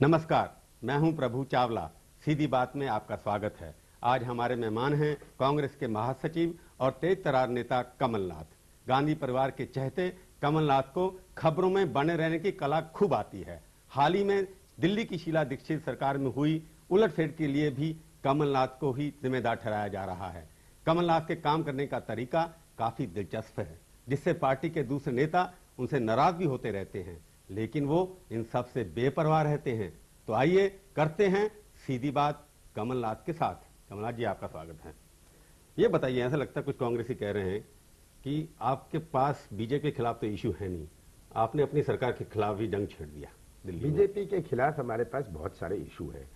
नमस्कार, मैं हूं प्रभु चावला। सीधी बात में आपका स्वागत है। आज हमारे मेहमान हैं कांग्रेस के महासचिव और तेज तर्रार नेता कमलनाथ। गांधी परिवार के चहेते कमलनाथ को खबरों में बने रहने की कला खूब आती है। हाल ही में दिल्ली की शीला दीक्षित सरकार में हुई उलटफेर के लिए भी कमलनाथ को ही जिम्मेदार ठहराया जा रहा है। कमलनाथ के काम करने का तरीका काफी दिलचस्प है, जिससे पार्टी के दूसरे नेता उनसे नाराज भी होते रहते हैं, लेकिन वो इन सब से बेपरवाह रहते हैं। तो आइए करते हैं सीधी बात कमलनाथ के साथ। कमलनाथ जी, आपका स्वागत है। ये बताइए, ऐसा लगता है कुछ कांग्रेसी कह रहे हैं कि आपके पास बीजेपी के खिलाफ तो इश्यू है नहीं, आपने अपनी सरकार के खिलाफ ही जंग छेड़ दिया। बीजेपी के खिलाफ हमारे पास बहुत सारे इशू हैं,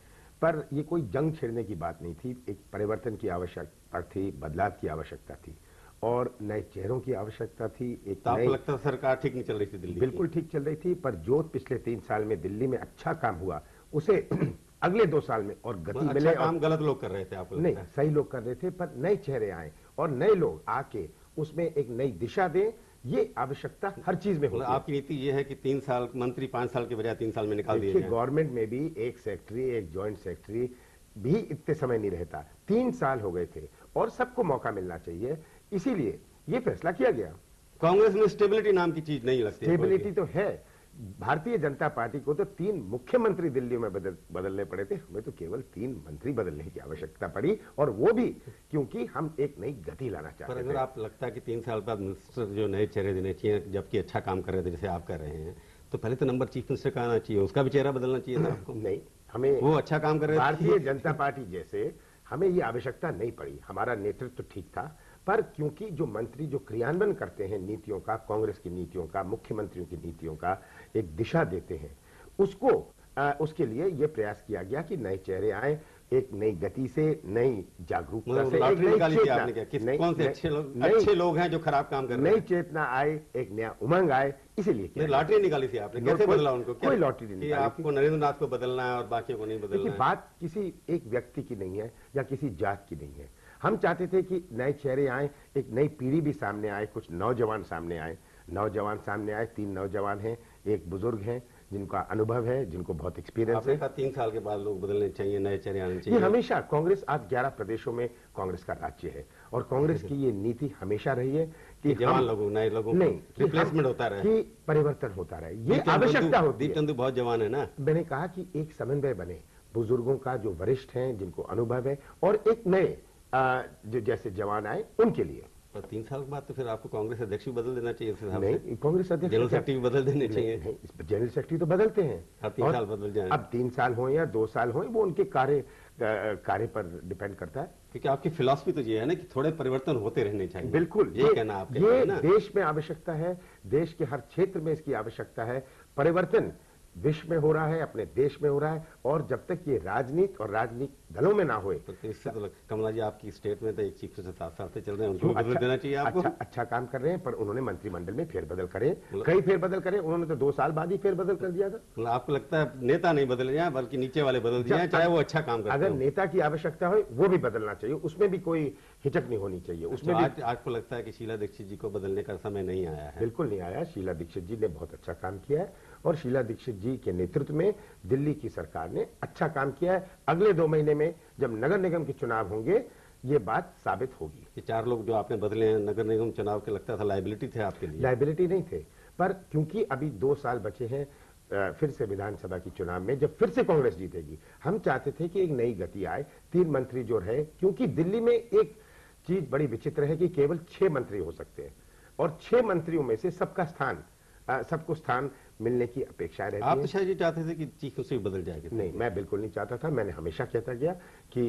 पर ये कोई जंग छेड़ने की बात नहीं थी। एक परिवर्तन की आवश्यकता थी, बदलाव की आवश्यकता थी और नए चेहरों की आवश्यकता थी। एक तो आपको लगता है सरकार ठीक नहीं चल रही थी दिल्ली? बिल्कुल ठीक चल रही थी, पर जो पिछले 3 साल में दिल्ली में अच्छा काम हुआ उसे अगले 2 साल में और गति अच्छा मिले। काम गलत लोग कर रहे थे आपको? नहीं, सही लोग कर रहे थे, पर नए चेहरे आए और नए लोग आके उसमें एक नई दिशा दें, ये आवश्यकता हर चीज में होती है। आपकी नीति ये है कि 3 साल मंत्री 5 साल के बजाय 3 साल में निकाल दिए? गवर्नमेंट में भी एक सेक्रेटरी, एक ज्वाइंट सेक्रेटरी भी इतने समय नहीं रहता। 3 साल हो गए थे और सबको मौका मिलना चाहिए, इसीलिए ये फैसला किया गया। कांग्रेस में स्टेबिलिटी नाम की चीज नहीं लगती? स्टेबिलिटी तो है। भारतीय जनता पार्टी को तो 3 मुख्यमंत्री दिल्ली में बदलने पड़े थे, हमें तो केवल 3 मंत्री बदलने की आवश्यकता पड़ी, और वो भी क्योंकि हम एक नई गति लाना चाहते थे। पर अगर आप लगता है कि 3 साल बाद मिनिस्टर जो नए चेहरे देने चाहिए, जबकि अच्छा काम कर रहे थे जैसे आप कर रहे हैं, तो पहले तो नंबर चीफ मिनिस्टर का आना चाहिए, उसका भी चेहरा बदलना चाहिए था आपको? नहीं, हमें वो अच्छा काम कर रहे थे। भारतीय जनता पार्टी जैसे हमें ये आवश्यकता नहीं पड़ी। हमारा नेतृत्व ठीक था, पर क्योंकि जो मंत्री जो क्रियान्वयन करते हैं नीतियों का, कांग्रेस की नीतियों का, मुख्यमंत्रियों की नीतियों का एक दिशा देते हैं, उसके लिए यह प्रयास किया गया कि नए चेहरे आए, एक नई गति से, नई जागरूकता से, एक नई चेतना। कौन से अच्छे लोग हैं जो खराब काम कर रहे हैं? नई चेतना आए, एक नया उमंग आए, इसीलिए लॉटरी निकाली थी आपने? कैसे बदला उनको? कोई लॉटरी नहीं निकाली। आपको नरेंद्र नाथ को बदलना है और बाकी को नहीं बदलना है? बात किसी एक व्यक्ति की नहीं है या किसी जात की नहीं है। हम चाहते थे कि नए चेहरे आए, एक नई पीढ़ी भी सामने आए, कुछ नौजवान सामने आए। 3 नौजवान हैं, एक बुजुर्ग हैं जिनका अनुभव है, जिनको बहुत एक्सपीरियंस है। 3 साल के बाद लोग बदलने चाहिए, नए चेहरे आने चाहिए। ये हमेशा कांग्रेस, आज 11 प्रदेशों में कांग्रेस का राज्य है और कांग्रेस की ये नीति हमेशा रही है कि जवान लोगों, नए लोगों नहीं, रिप्लेसमेंट होता रहे, कि परिवर्तन होता रहे, ये आवश्यकता होती है। दीप चंदू बहुत जवान है ना। मैंने कहा कि एक समन्वय बने बुजुर्गों का, जो वरिष्ठ हैं, जिनको अनुभव है, और एक नए जो जैसे जवान आए उनके लिए। पर 3 साल के बाद तो फिर आपको कांग्रेस अध्यक्ष भी बदल देना चाहिए। नहीं, कांग्रेस अध्यक्ष, जनरल सेक्रेटरी भी बदल देने चाहिए। जनरल सेक्रेटरी तो बदलते हैं, हर 3 साल बदल जाए। अब 3 साल हो या 2 साल हो, वो उनके कार्य पर डिपेंड करता है। क्योंकि आपकी फिलॉसफी तो ये है ना कि थोड़े परिवर्तन होते रहने चाहिए। बिल्कुल, ये कहना आपके ये देश में आवश्यकता है, देश के हर क्षेत्र में इसकी आवश्यकता है। परिवर्तन विश्व में हो रहा है, अपने देश में हो रहा है, और जब तक ये राजनीति और राजनीतिक दलों में ना होए तो इससे तो कमला जी, आपकी स्टेट में तो एक चीफ मिनिस्टर 7 साल से चल रहे हैं, उनको बदल देना चाहिए आपको। अच्छा काम कर रहे हैं, पर उन्होंने मंत्रिमंडल में फेरबदल करे, कई फेरबदल करे। उन्होंने तो 2 साल बाद ही फेरबदल कर दिया था। आपको लगता है नेता नहीं बदले जाए, बल्कि नीचे वाले बदल दिए, चाहे वो अच्छा काम करते अगर नेता की आवश्यकता हो, वो भी बदलना चाहिए, उसमें भी कोई हिचक नहीं होनी चाहिए। उसमें भी आपको लगता है कि शीला दीक्षित जी को बदलने का समय नहीं आया है? बिल्कुल नहीं आया। शीला दीक्षित जी ने बहुत अच्छा काम किया है और शीला दीक्षित जी के नेतृत्व में दिल्ली की सरकार ने अच्छा काम किया है। अगले 2 महीने में जब नगर निगम के चुनाव होंगे, ये बात साबित होगी। ये 4 लोग जो आपने बदले हैं नगर निगम चुनाव के, लगता था लायबिलिटी थे आपके लिए? लायबिलिटी नहीं थे, पर क्योंकि अभी 2 साल बचे हैं फिर से विधानसभा की चुनाव में, जब फिर से कांग्रेस जीतेगी, हम चाहते थे कि एक नई गति आए। 3 मंत्री जो रहे, क्योंकि दिल्ली में एक चीज बड़ी विचित्र है कि केवल 6 मंत्री हो सकते हैं और 6 मंत्रियों में से सबको स्थान मिलने की अपेक्षाएं रहती है। आप तो शायद ये चाहते थे कि चीफ मिनिस्टर बदल जाएगा? नहीं, मैं बिल्कुल नहीं चाहता था। मैंने हमेशा कहता गया कि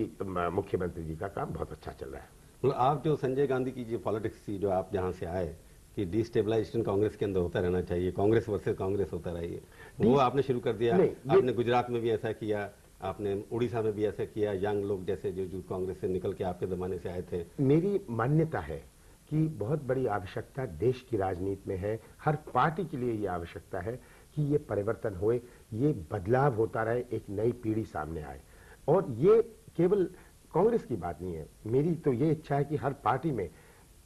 मुख्यमंत्री जी का काम बहुत अच्छा चल रहा है। मतलब आप जो संजय गांधी की जो पॉलिटिक्स थी, जो आप जहां से आए कि डिस्टेबलाइजेशन कांग्रेस के अंदर होता रहना चाहिए, कांग्रेस वर्सेस कांग्रेस होता रहिए, वो आपने शुरू कर दिया। आपने गुजरात में भी ऐसा किया, आपने उड़ीसा में भी ऐसा किया, यंग लोग जैसे जो कांग्रेस से निकल के आपके जमाने से आए थे। मेरी मान्यता है कि बहुत बड़ी आवश्यकता देश की राजनीति में है, हर पार्टी के लिए यह आवश्यकता है कि ये परिवर्तन होए, ये बदलाव होता रहे, एक नई पीढ़ी सामने आए। और ये केवल कांग्रेस की बात नहीं है, मेरी तो ये इच्छा है कि हर पार्टी में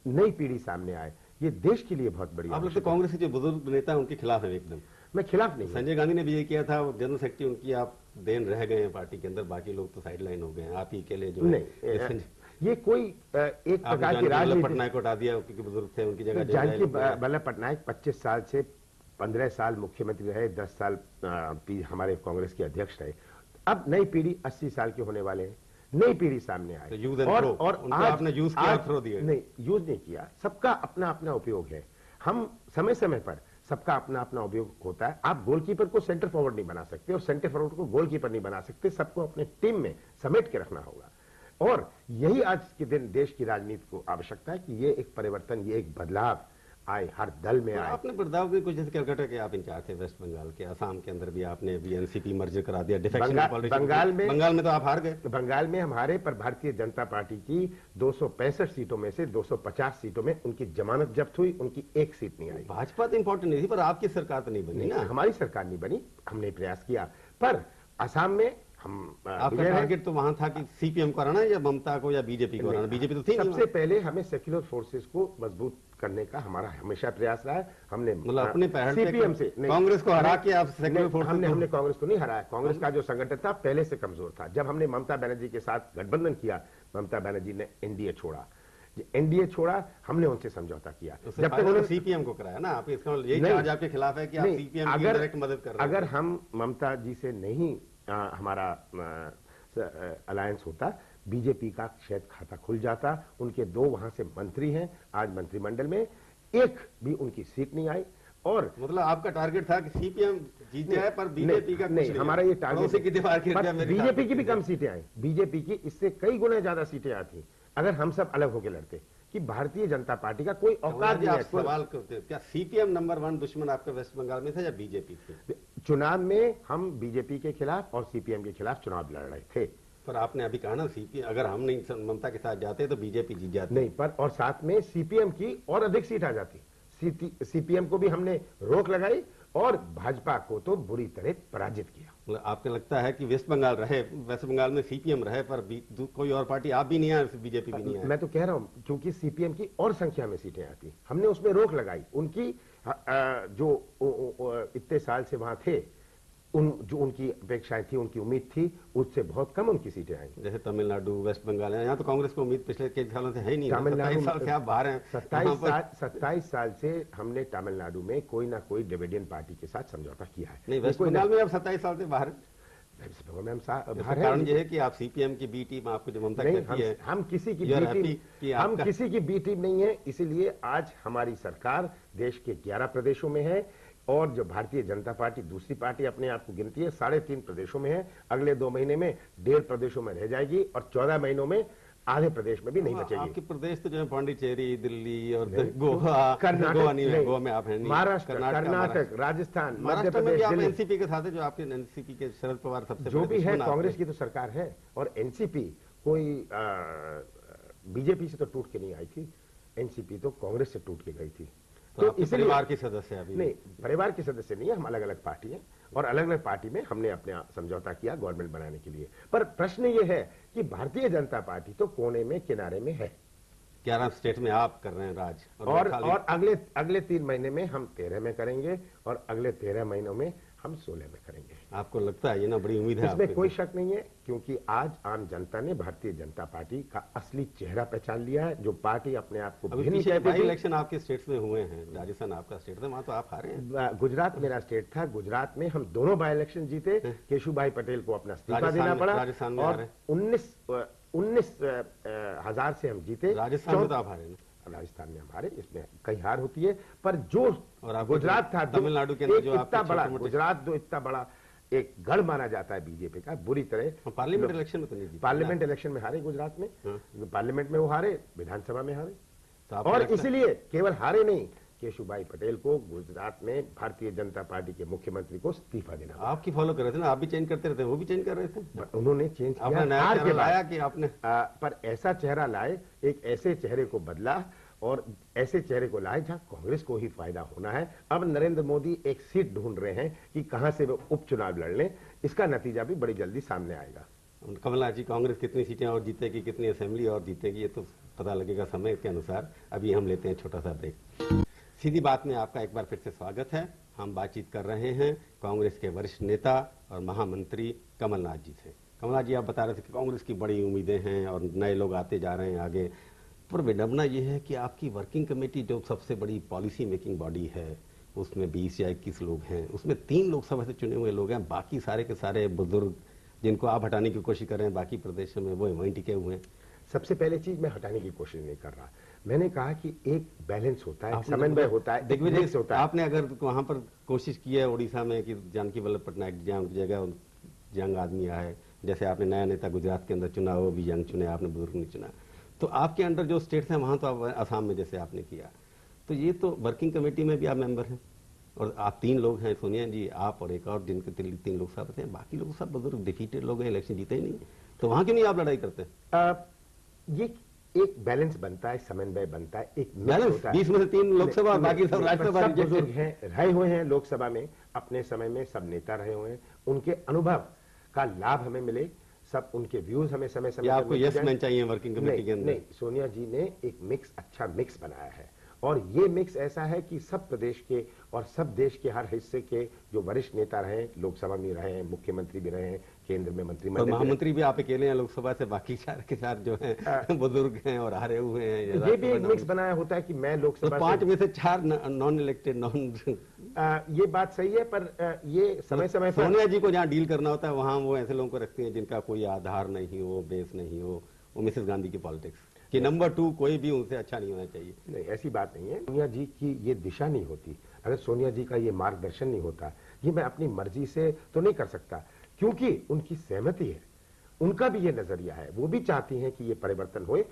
नई पीढ़ी सामने आए। ये देश के लिए बहुत बड़ी। आप लोग तो कांग्रेस के जो बुजुर्ग नेता हैं उनके खिलाफ है एकदम? मैं खिलाफ नहीं हूं। संजय गांधी ने भी ये किया था, जनरल सेक्रेटरी उनकी आप देन रह गए हैं पार्टी के अंदर, बाकी लोग तो साइडलाइन हो गए हैं, आप ही के लिए जो नहीं, ये कोई एक प्रकार की राजनीति पटनायक को हटा दिया क्योंकि बुजुर्ग थे, उनकी जगह जानकी वल्लभ पटनायक 25 साल से 15 साल मुख्यमंत्री रहे, 10 साल हमारे कांग्रेस के अध्यक्ष रहे। अब नई पीढ़ी 80 साल के होने वाले हैं, नई पीढ़ी सामने आए तो और आज आपने यूज किया, थ्रो दिया? नहीं, यूज नहीं किया। सबका अपना अपना उपयोग है। हम समय समय पर सबका अपना अपना उपयोग होता है। आप गोलकीपर को सेंटर फॉरवर्ड नहीं बना सकते और सेंटर फॉरवर्ड को गोलकीपर नहीं बना सकते। सबको अपने टीम में समेट के रखना होगा और यही आज के दिन देश की राजनीति को आवश्यकता है कि ये एक परिवर्तन, ये एक बदलाव आए, हर दल में आए। आपने बदलाव भी कुछ, जैसे कलकत्ता के आप इंचार्ज थे, वेस्ट बंगाल के, असम के अंदर भी आपने अभी एनसीपी मर्ज करा दिया, बंगाल में तो आप हार गए। बंगाल में हम हारे, पर भारतीय जनता पार्टी की 265 सीटों में से 250 सीटों में उनकी जमानत जब्त हुई, उनकी एक सीट नहीं आई। भाजपा तो इंपॉर्टेंट नहीं थी, पर आपकी सरकार तो नहीं बनी ना। हमारी सरकार नहीं बनी, हमने प्रयास किया, पर असम में आपका टारगेट तो वहां था कि सीपीएम को हराना या ममता को या बीजेपी को हराना? बीजेपी तो थी। सबसे पहले हमें सेक्युलर फोर्सेस को मजबूत करने का हमारा हमेशा प्रयास रहा है। हमने मतलब अपने सीपीएम से कांग्रेस को हरा के आप सेक्युलर फोर्सेस? हमने कांग्रेस को नहीं हराया। कांग्रेस का जो संगठन था पहले से कमजोर था। जब हमने ममता बनर्जी के साथ गठबंधन किया, ममता बनर्जी ने एनडीए छोड़ा, हमने उनसे समझौता किया। जब तक उन्होंने सीपीएम को कराया ना, आप इसका यही चार्ज आपके खिलाफ है कि आप सीपीएम की डायरेक्ट मदद कर रहे हैं। अगर हम ममता जी से नहीं हमारा अलायंस होता, बीजेपी का शायद खाता खुल जाता। उनके 2 वहां से मंत्री हैं आज मंत्रिमंडल में, एक भी उनकी सीट नहीं आई। और मतलब आपका टारगेट था कि सीपीएम जीत जाए, पर बीजेपी का नहीं, हमारा ये टारगेट की दीवार बीजेपी की भी कम सीटें आई। बीजेपी की इससे कई गुना ज्यादा सीटें आती अगर हम सब अलग होकर लड़ते। कि भारतीय जनता पार्टी का कोई औकात नहीं है। सवाल करते, क्या सीपीएम नंबर 1 दुश्मन आपका वेस्ट बंगाल में था या बीजेपी थी? चुनाव में हम बीजेपी के खिलाफ और सीपीएम के खिलाफ चुनाव लड़ रहे थे। पर आपने अभी कहा ना, सीपीएम अगर हम नहीं ममता के साथ जाते तो बीजेपी जीत जाती। नहीं, पर और साथ में सीपीएम की और अधिक सीट आ जाती। सीपीएम को भी हमने रोक लगाई और भाजपा को तो बुरी तरह पराजित किया। मतलब आपको लगता है कि वेस्ट बंगाल में सीपीएम रहे, पर कोई और पार्टी आप भी नहीं आए, बीजेपी भी नहीं आए? मैं तो कह रहा हूं, क्योंकि सीपीएम की और संख्या में सीटें आती, हमने उसमें रोक लगाई। उनकी जो इतने साल से वहां थे, जो उनकी अपेक्षाएं थी, उनकी उम्मीद थी, उससे बहुत कम उनकी सीटें आई। जैसे तमिलनाडु, वेस्ट बंगाल है, यहाँ तो कांग्रेस को उम्मीद पिछले कई सालों से है ही नहीं। तमिलनाडु साल से आप बाहर हैं। 27 साल से हमने तमिलनाडु में कोई ना कोई डिविडेंड पार्टी के साथ समझौता किया है। नहीं, वेस्ट बंगाल में आप 27 साल से बाहर हैं। कारण ये है कि आप सीपीएम की बी टीम, आपको जो ममता कहती है, हम किसी की बी टीम नहीं है। इसीलिए आज हमारी सरकार देश के 11 प्रदेशों में है और जो भारतीय जनता पार्टी दूसरी पार्टी अपने आप को गिनती है 3.5 प्रदेशों में है। अगले 2 महीने में 1.5 प्रदेशों में रह जाएगी और 14 महीनों में आधे प्रदेश में भी नहीं बचेगी। आपके प्रदेश तो जो है पांडिचेरी, दिल्ली और गोवा, गोवा में आप हैं, महाराष्ट्र, कर्नाटक, राजस्थान, मध्य प्रदेश, एनसीपी के साथ है, जो आपके एनसीपी के शरद पवार सबसे जो भी है, कांग्रेस की तो सरकार है। और एनसीपी कोई बीजेपी से तो टूट के नहीं आई थी, एनसीपी तो कांग्रेस से टूट के गई थी। तो इसलिए परिवार के सदस्य अभी नहीं, परिवार के सदस्य नहीं है, हम अलग अलग पार्टी हैं और अलग अलग पार्टी में हमने अपने समझौता किया गवर्नमेंट बनाने के लिए। पर प्रश्न ये है कि भारतीय जनता पार्टी तो कोने में, किनारे में है। 11 स्टेट में आप कर रहे हैं राज, और अगले 3 महीने में हम 13 में करेंगे और अगले 13 महीनों में हम 16 में करेंगे। आपको लगता है ये ना, बड़ी उम्मीद है इसमें कोई शक नहीं है, क्योंकि आज आम जनता ने भारतीय जनता पार्टी का असली चेहरा पहचान लिया है। जो पार्टी अपने आप को इलेक्शन आपके स्टेट्स में हुए हैं, राजस्थान आपका स्टेट था, वहां तो आप हारे हैं। गुजरात मेरा स्टेट था, गुजरात में हम दोनों बाई इलेक्शन जीते। केशुभाई पटेल को अपना इस्तीफा देना पड़ा और 19,000 से हम जीते। राजस्थान में तो आप हारे। राजस्थान में हमारे, इसमें कई हार होती है, पर जो गुजरात था, तमिलनाडु के अंदर जो इतना बड़ा गुजरात, जो इतना बड़ा एक गढ़ माना जाता है बीजेपी का, बुरी तरह पार्लियामेंट इलेक्शन में तो नहीं जीते। पार्लियामेंट इलेक्शन में हारे गुजरात में, पार्लियामेंट में वो हारे, विधानसभा में हारे। और इसलिए केवल हारे नहीं, केशुभाई पटेल को गुजरात में भारतीय जनता पार्टी के मुख्यमंत्री को इस्तीफा देना। आपकी फॉलो कर रहे थे ना, आप भी चेंज करते रहते, वो भी चेंज कर रहे थे। उन्होंने चेंज किया, नया चेहरा लाया कि आपने, पर ऐसा चेहरा लाए, एक ऐसे चेहरे को बदला और ऐसे चेहरे को लाए जहां कांग्रेस को ही फायदा होना है। अब नरेंद्र मोदी एक सीट ढूंढ रहे हैं कि कहां से वो उपचुनाव लड़ लें। इसका नतीजा भी बड़ी जल्दी सामने आएगा। कमलनाथ जी, कांग्रेस कितनी सीटें और जीतेगी, कितनी असेंबली और जीतेगी, ये तो पता लगेगा समय के अनुसार। अभी हम लेते हैं छोटा सा ब्रेक। सीधी बात में आपका एक बार फिर से स्वागत है। हम बातचीत कर रहे हैं कांग्रेस के वरिष्ठ नेता और महामंत्री कमलनाथ जी से। कमलनाथ जी, आप बता रहे थे कि कांग्रेस की बड़ी उम्मीदें हैं और नए लोग आते जा रहे हैं आगे, पर विडंबना यह है कि आपकी वर्किंग कमेटी जो सबसे बड़ी पॉलिसी मेकिंग बॉडी है, उसमें 20 या 21 लोग हैं, उसमें 3 लोकसभा से चुने हुए लोग हैं, बाकी सारे के सारे बुजुर्ग जिनको आप हटाने की कोशिश कर रहे हैं बाकी प्रदेशों में, वो वहीं टिके हुए हैं। सबसे पहले चीज, मैं हटाने की कोशिश नहीं कर रहा। मैंने कहा कि एक बैलेंस होता है, समन्वय होता है, दिग्विजय होता है। आपने अगर वहां पर कोशिश की है उड़ीसा में कि जानकी वल्लभ पटनायक जहाँ की जगह यंग आदमी आया है, जैसे आपने नया नेता गुजरात के अंदर चुना, वो भी यंग चुने, आपने बुजुर्ग नहीं चुना, तो आपके अंडर जो स्टेट्स हैं वहां तो आप असम में जैसे आपने किया, तो ये तो वर्किंग कमेटी में भी आप मेंबर हैं और आप 3 लोग हैं, सोनिया जी, आप और एक और जिनके 3 लोग सभापति हैं, बाकी लोग सब बुजुर्ग डिफीटेड लोग हैं, इलेक्शन जीते ही नहीं, तो वहां क्यों नहीं आप लड़ाई करते? ये एक बैलेंस बनता है, समन्वय बनता है, एक बैलेंस होता है। 20 में से 3 लोकसभा, बाकी सब राज्यसभा। बुजुर्ग हैं, रहे हुए हैं लोकसभा में, अपने समय में सब नेता रहे हुए हैं, उनके अनुभव का लाभ हमें मिले, सब उनके व्यूज हमें समय समय आपको यस मैन चाहिए वर्किंग कमेटी के अंदर? नहीं, सोनिया जी ने एक मिक्स, अच्छा मिक्स बनाया है और ये मिक्स ऐसा है कि सब प्रदेश के और सब देश के हर हिस्से के जो वरिष्ठ नेता रहे, लोकसभा में रहे हैं, मुख्यमंत्री भी रहे हैं, केंद्र में मंत्रिमंडल, महामंत्री भी आप अकेले हैं लोकसभा से, बाकी सारे के साथ जो हैं बुजुर्ग हैं और हारे हुए हैं। ये भी एक मिक्स बनाया होता है कि मैं लोकसभा 5 में से 4 नॉन इलेक्टेड, ये बात सही है, पर ये समय समय पर सोनिया जी को जहाँ डील करना होता है वहां वो ऐसे लोगों को रखती हैं जिनका कोई आधार नहीं हो, बेस नहीं हो, वो मिसेस गांधी की पॉलिटिक्स कि नंबर 2 कोई भी उनसे अच्छा नहीं होना चाहिए। नहीं, ऐसी बात नहीं है। सोनिया जी की ये दिशा नहीं होती, अगर सोनिया जी का ये मार्गदर्शन नहीं होता, ये मैं अपनी मर्जी से तो नहीं कर सकता, क्योंकि उनकी सहमति है, उनका भी ये नजरिया है, वो भी चाहती हैं कि ये परिवर्तन होए।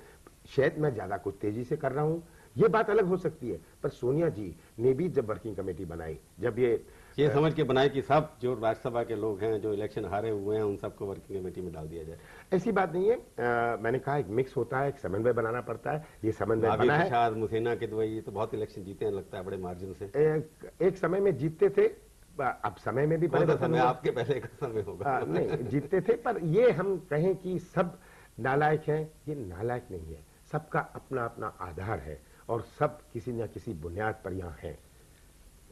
शायद मैं ज्यादा कुछ तेजी से कर रहा हूं, ये बात अलग हो सकती है, पर सोनिया जी ने भी जब वर्किंग कमेटी बनाई, जब ये समझ के बनाए कि सब जो राज्यसभा के लोग हैं जो इलेक्शन हारे हुए हैं उन सबको वर्किंग कमेटी में डाल दिया जाए, ऐसी बात नहीं है। मैंने कहा एक मिक्स होता है, एक समन्वय बनाना पड़ता है, ये समन्वय बना है। शायद मुसेना के द्वारा ये तो बहुत इलेक्शन जीते हैं, लगता है बड़े मार्जिन से। एक समय में जीतते थे, अब समय में भी समय आपके पहले का समय होगा। नहीं, जीतते थे, पर ये हम कहें कि सब नालायक हैं, ये नालायक नहीं है, सबका अपना अपना आधार है और सब किसी न किसी बुनियाद पर यहाँ है।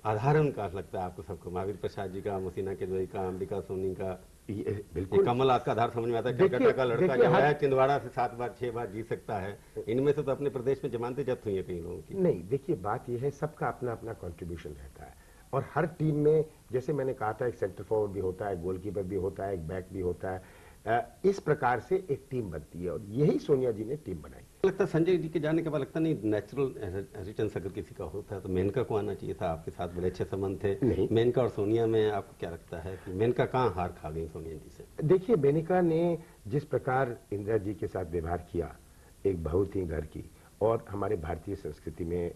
आधार उनका लगता है आपको सबको, महावीर प्रसाद जी का, मुसीना के द्वारा का, अंबिका सोनी का, बिल्कुल कमलनाथ का आधार समझ में आता है। कलकत्ता का लड़का जो है छिंदवाड़ा से 7 बार 6 बार जीत सकता है, इनमें से तो अपने प्रदेश में जमानतें जब्त हुई है कई लोगों की। नहीं, देखिए बात यह है, सबका अपना अपना कंट्रीब्यूशन रहता है और हर टीम में, जैसे मैंने कहा था, एक सेंटर फॉरवर्ड भी होता है, गोलकीपर भी होता है, एक बैक भी होता है, इस प्रकार से एक टीम बनती है और यही सोनिया जी ने टीम बनाई। लगता है संजय जी के जाने के बाद लगता नहीं नेचुरल हेरिटेंस अगर किसी का होता है तो मेनका को आना चाहिए था, आपके साथ बड़े अच्छे संबंध थे। मेनका और सोनिया में आपको क्या लगता है कि मेनका कहाँ हार खा गई सोनिया जी से? देखिए, मेनका ने जिस प्रकार इंदिरा जी के साथ व्यवहार किया, एक बहू थी घर की, और हमारे भारतीय संस्कृति में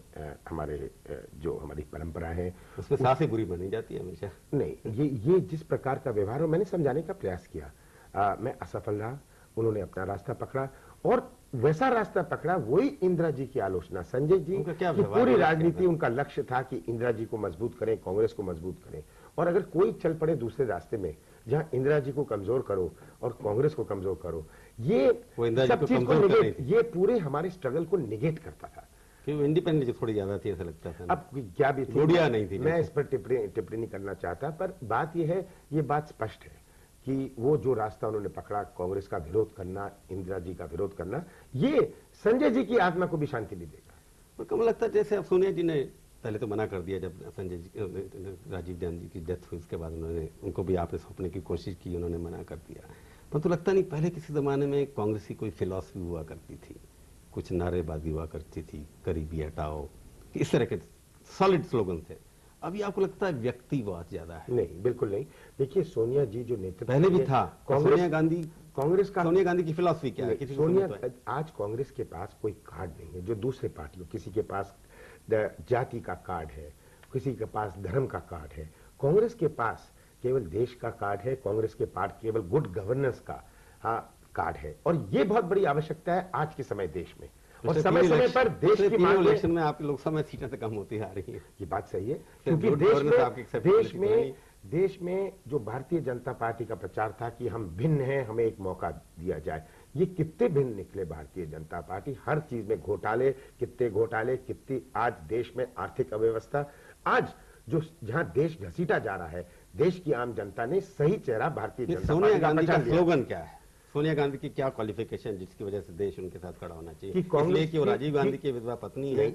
हमारे जो हमारी परंपरा है उसमें सासे बुरी बनी जाती है हमेशा। नहीं, ये जिस प्रकार का व्यवहार हो, मैंने समझाने का प्रयास किया, मैं असफल रहा, उन्होंने अपना रास्ता पकड़ा और वैसा रास्ता पकड़ा, वही इंदिरा जी की आलोचना, संजय जी की पूरी राजनीति, उनका लक्ष्य था कि इंदिरा जी को मजबूत करें, कांग्रेस को मजबूत करें, और अगर कोई चल पड़े दूसरे रास्ते में जहां इंदिरा जी को कमजोर करो और कांग्रेस को कमजोर करो, ये सब चीज को ये पूरे हमारे स्ट्रगल को निगेट करता था। इंडिपेंडेंस थोड़ी ज्यादा थी ऐसा लगता था। अब क्या भी थी, नहीं थी, मैं इस पर टिप्पणी नहीं करना चाहता, पर बात यह है, ये बात स्पष्ट है कि वो जो रास्ता उन्होंने पकड़ा, कांग्रेस का विरोध करना, इंदिरा जी का विरोध करना, ये संजय जी की आत्मा को भी शांति नहीं देगा। तो कम लगता है जैसे अब सोनिया जी ने पहले तो मना कर दिया, जब संजय जी, राजीव गांधी की डेथ हुई उसके बाद उन्होंने, उनको भी आपने सौंपने की कोशिश की, उन्होंने मना कर दिया, पर तो लगता नहीं पहले किसी जमाने में कांग्रेस की कोई फिलॉसफी हुआ करती थी, कुछ नारेबाजी हुआ करती थी, गरीबी हटाओ, इस तरह के सॉलिड स्लोगन थे। अभी आपको लगता है व्यक्तिवाद ज्यादा है? नहीं, बिल्कुल नहीं। देखिए, सोनिया जी जो नेतृत्व पहले भी था, सोनिया गांधी की फिलॉसफी क्या है? सोनिया, आज कांग्रेस के पास कोई कार्ड नहीं है जो दूसरे पार्टियों, किसी के पास जाति का कार्ड है, किसी के पास धर्म का कार्ड है, कांग्रेस के पास केवल देश का कार्ड है, कांग्रेस के पास केवल गुड गवर्नेंस का कार्ड है, और ये बहुत बड़ी आवश्यकता है आज के समय देश में। और समय समय पर देश की इलेक्शन में आपकी लोकसभा सीटें तो कम होती आ रही है, ये बात सही है, क्योंकि देश में जो भारतीय जनता पार्टी का प्रचार था कि हम भिन्न हैं, हमें एक मौका दिया जाए, ये कितने भिन्न निकले भारतीय जनता पार्टी, हर चीज में घोटाले, कितने घोटाले, कितनी आज देश में आर्थिक अव्यवस्था। आज जो जहां देश घसीटा जा रहा है, देश की आम जनता ने सही चेहरा भारतीय जनता सोनिया पार्टी का गांधी का पहचान लिया। स्लोगन क्या है? सोनिया गांधी की क्या क्वालिफिकेशन जिसकी वजह से देश उनके साथ खड़ा होना चाहिए? कि कांग्रेस इसलिए कि वो की- राजीव गांधी कि- की विधवा पत्नी है। नहीं,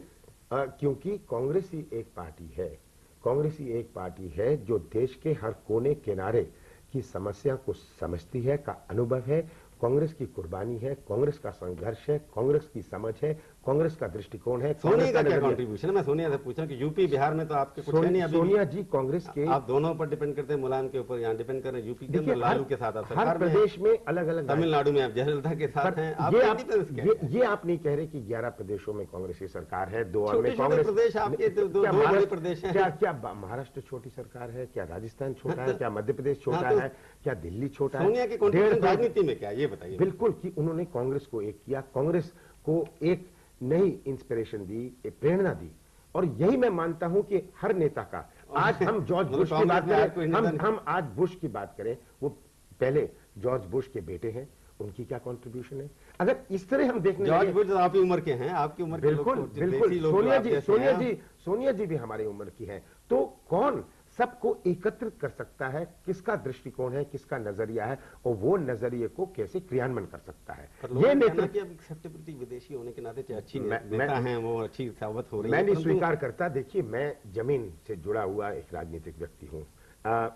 क्योंकि कांग्रेस ही एक पार्टी है, कांग्रेस ही एक पार्टी है जो देश के हर कोने किनारे की समस्या को समझती है, का अनुभव है। कांग्रेस की कुर्बानी है, कांग्रेस का संघर्ष है, कांग्रेस की समझ है, कांग्रेस का दृष्टिकोण है। सोनिया कांग्रेस का क्या नजरिया- कंट्रीब्यूशन है? मैं सोनिया से पूछा कि यूपी बिहार में तो आपके कुछ है नहीं अभी भी। सोनिया जी कांग्रेस के, आप दोनों पर डिपेंड करते हैं, मुलायम के ऊपर यहाँ डिपेंड कर रहे हैं। यूपी के देखिए अंदर लालू के साथ आप हर सरकार में हैं। प्रदेश में अलग अलग तमिलनाडु में आप जयललिता के साथ हैं। आप ये इंडिपेंडेंस क्या है? ये आप नहीं कह रहे कि 11 प्रदेशों में कांग्रेस की सरकार है, 2 और में छोटे-छोटे कांग्रेस प्रदेश आपके दो क्या बड़े महाराष्ट्र- प्रदेश हैं। क्या महाराष्ट्र छोटी सरकार है? क्या राजस्थान छोटा है? क्या मध्य प्रदेश छोटा हाँ, तो है? क्या दिल्ली छोटा है? सोनिया के 1.5 कंट्रीब्यूशन राजनीति में क्या है, ये बताइए। बिल्कुल कि उन्होंने कांग्रेस को एक किया, कांग्रेस को एक नई इंस्पिरेशन दी, एक प्रेरणा दी। और यही मैं मानता हूं कि हर नेता का, आज हम जॉर्ज मतलब बुश की कांग्रेस बात में आपको करें, हिंदुस्तान- हम आज बुश की बात करें, वो पहले जॉर्ज बुश के बेटे हैं, उनकी क्या कंट्रीब्यूशन है? अगर इस तरह हम देखने जॉर्ज लगे- बुश तो आपकी उम्र के हैं, आपकी उम्र के लोग बिल्कुल तो बिल्कुल, देसी लोग सोनिया जो जी आप जैसे हैं। सोनिया जी भी हमारी उम्र की हैं। तो कौन सबको एकत्रित कर सकता है? किसका दृष्टिकोण है, किसका नजरिया है, और वो नजरिए को कैसे क्रियान्वयन कर सकता है? पर लोगों ये का कहना है नेतृत्व कि अब एक्सेप्टेबिलिटी विदेशी होने के नाते अच्छी मैं- नेता हैं, वो अच्छी साबित हो रही है। मैं नहीं परंतु स्वीकार करता। देखिए, मैं जमीन से जुड़ा हुआ एक राजनीतिक व्यक्ति हूं।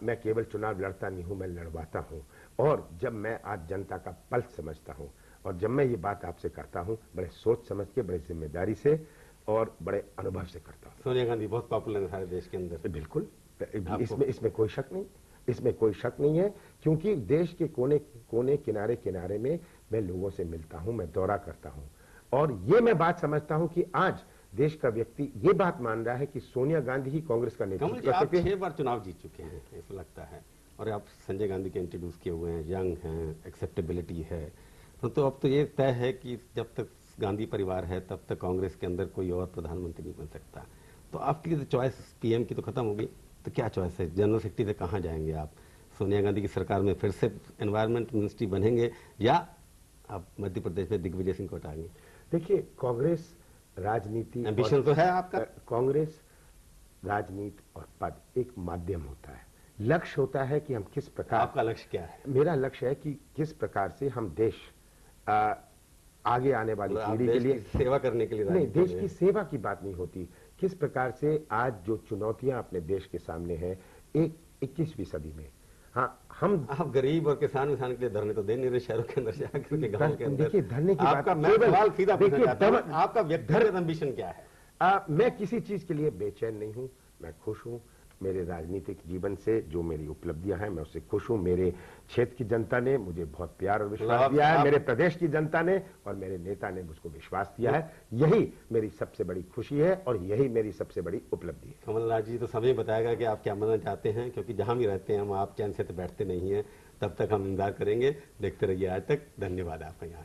मैं केवल चुनाव लड़ता नहीं हूं, मैं लड़वाता हूं। और जब मैं आज जनता का पल्स समझता हूं, और जब मैं ये बात आपसे करता हूं, बड़े सोच समझ के, बड़े जिम्मेदारी से और बड़े अनुभव से करता हूं। सोनिया गांधी बहुत पॉपुलर है सारे देश के अंदर। बिल्कुल, इसमें कोई शक नहीं, इसमें कोई शक नहीं है। क्योंकि देश के कोने कोने किनारे किनारे में मैं लोगों से मिलता हूं, मैं दौरा करता हूं, और ये मैं बात समझता हूं कि आज देश का व्यक्ति ये बात मान रहा है कि सोनिया गांधी ही कांग्रेस का कमल नेतृत्व जी, कर आप सकते हैं। 6 बार चुनाव जीत चुके हैं ऐसा लगता है, और आप संजय गांधी के इंट्रोड्यूस किए हुए हैं, यंग हैं, एक्सेप्टेबिलिटी है। तो अब तो ये तय है कि जब तक गांधी परिवार है तब तक कांग्रेस के अंदर कोई और प्रधानमंत्री नहीं बन सकता। तो आपके लिए चॉइस पीएम की तो खत्म हो गई, तो क्या चॉइस है? जनरल सेक्रेटरी से कहाँ जाएंगे आप? सोनिया गांधी की सरकार में फिर से एनवायरमेंट मिनिस्ट्री बनेंगे, या आप मध्य प्रदेश में दिग्विजय सिंह को हटाएंगे? देखिए, कांग्रेस राजनीति एम्बिशन तो है आपका। कांग्रेस राजनीति और पद एक माध्यम होता है, लक्ष्य होता है कि हम किस प्रकार। आपका लक्ष्य क्या है? मेरा लक्ष्य है कि किस प्रकार से हम देश आगे आने वाली मतलब आप पीढ़ी के देश लिए, की सेवा करने के लिए नहीं, राजनीति देश में की हैं। सेवा की बात नहीं होती। किस प्रकार से आज जो चुनौतियां अपने देश के सामने हैं, एक 21वीं सदी में, हाँ, हम आप गरीब और किसान के लिए धरने तो दे नहीं रहे शहरों के अंदर से आकर के, गाँव के अंदर। देखिए, धरने की बात आपका मैं केवल- सवाल सीधा पूछना देखिए, चाहता हूं, धर्म- आपका व्यक्तिगत एम्बिशन क्या है? मैं किसी चीज के लिए बेचैन नहीं हूं, मैं खुश हूं। मेरे राजनीतिक जीवन से जो मेरी उपलब्धियां हैं, मैं उससे खुश हूं। मेरे क्षेत्र की जनता ने मुझे बहुत प्यार और विश्वास आप- दिया है, आप- मेरे प्रदेश की जनता ने और मेरे नेता ने मुझको विश्वास दिया है। यही मेरी सबसे बड़ी खुशी है और यही मेरी सबसे बड़ी उपलब्धि है। कमलनाथ जी तो समय बताएगा कि आप क्या बनना चाहते हैं, क्योंकि जहां भी रहते हैं हम, आप चैन से तो बैठते नहीं हैं। तब तक हम इंतजार करेंगे। देखते रहिए आज तक। धन्यवाद आपका यहाँ आने